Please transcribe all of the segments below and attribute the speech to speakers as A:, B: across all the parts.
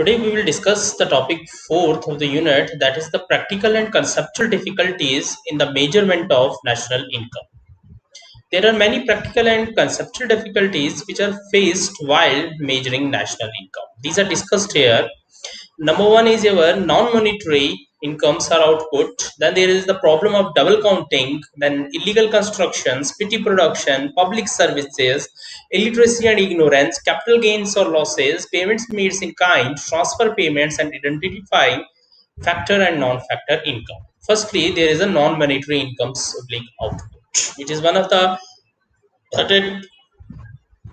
A: Today we will discuss the topic fourth of the unit, that is the practical and conceptual difficulties in the measurement of national income. There are many practical and conceptual difficulties which are faced while measuring national income. These are discussed here. Number one is your non-monetary incomes or output. Then there is the problem of double counting, then illegal constructions, petty production, public services, illiteracy and ignorance, capital gains or losses, payments made in kind, transfer payments, and identifying factor and non-factor income. Firstly, there is a non-monetary incomes oblique output, which is one of the certain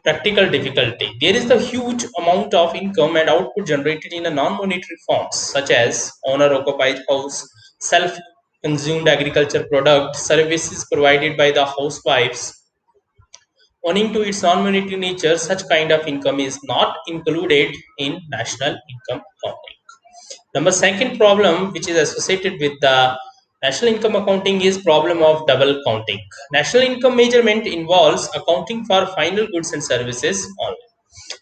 A: practical difficulty. There is the huge amount of income and output generated in a non-monetary forms such as owner-occupied house, self-consumed agriculture product, services provided by the housewives. Owing to its non-monetary nature, such kind of income is not included in national income accounting. Number second problem which is associated with the national income accounting is problem of double counting. National income measurement involves accounting for final goods and services only.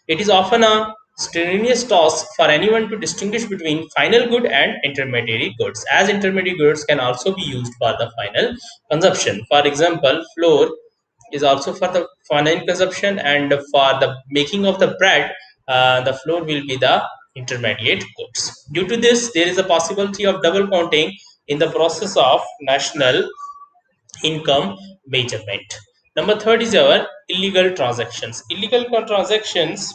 A: It is often a strenuous task for anyone to distinguish between final good and intermediary goods, as intermediary goods can also be used for the final consumption. For example, flour is also for the final consumption, and for the making of the bread, the flour will be the intermediate goods. Due to this, there is a possibility of double counting in the process of national income measurement. Number third is our illegal transactions. Illegal transactions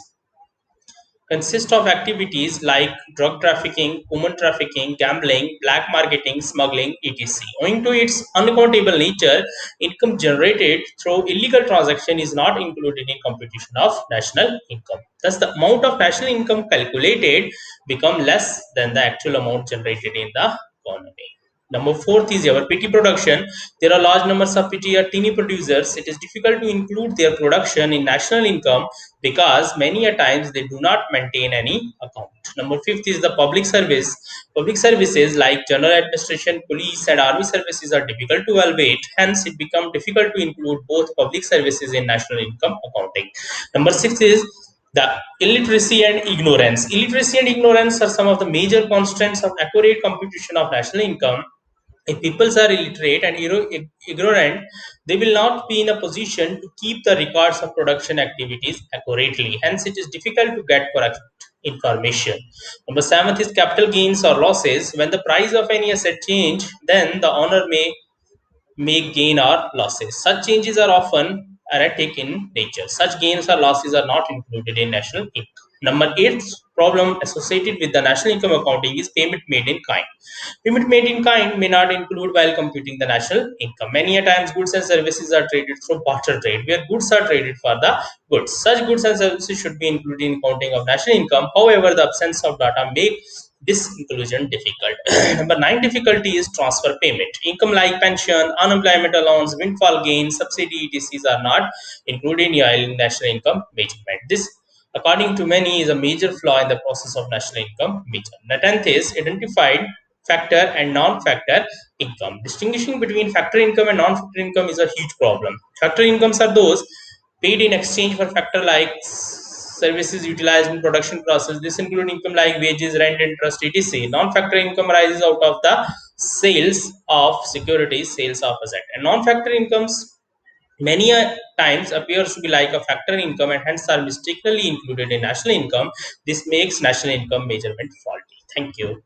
A: consist of activities like drug trafficking, human trafficking, gambling, black marketing, smuggling, etc. Owing to its unaccountable nature, income generated through illegal transaction is not included in computation of national income. Thus, the amount of national income calculated become less than the actual amount generated in the economy. Number fourth is our petty production. There are large numbers of petty or teeny producers. It is difficult to include their production in national income because many a times they do not maintain any account. Number fifth is the public service. Public services like general administration, police, and army services are difficult to evaluate. Hence, it becomes difficult to include both public services in national income accounting. Number six is the illiteracy and ignorance. Illiteracy and ignorance are some of the major constraints of accurate computation of national income. If people are illiterate and ignorant, they will not be in a position to keep the records of production activities accurately. Hence, it is difficult to get correct information. Number seventh is capital gains or losses. When the price of any asset change, then the owner may make gain or losses. Such changes are often erratic in nature. Such gains or losses are not included in national income. Number eight problem associated with the national income accounting is payment made in kind. Payment made in kind may not include while computing the national income. Many a times goods and services are traded through barter trade, where goods are traded for the goods. Such goods and services should be included in counting of national income. However, the absence of data makes this inclusion difficult. Number nine difficulty is transfer payment. Income like pension, unemployment allowance, windfall gains, subsidy, etc. are not included in national income measurement. This, according to many, is a major flaw in the process of national income measurement. The tenth is identified factor and non-factor income. Distinguishing between factor income and non-factor income is a huge problem. Factor incomes are those paid in exchange for factor like services utilized in production process. This include income like wages, rent, interest, etc. Non-factor income arises out of the sales of securities, sales of asset. And non-factor incomes many times appears to be like a factor income and hence are mistakenly included in national income. This makes national income measurement faulty. Thank you.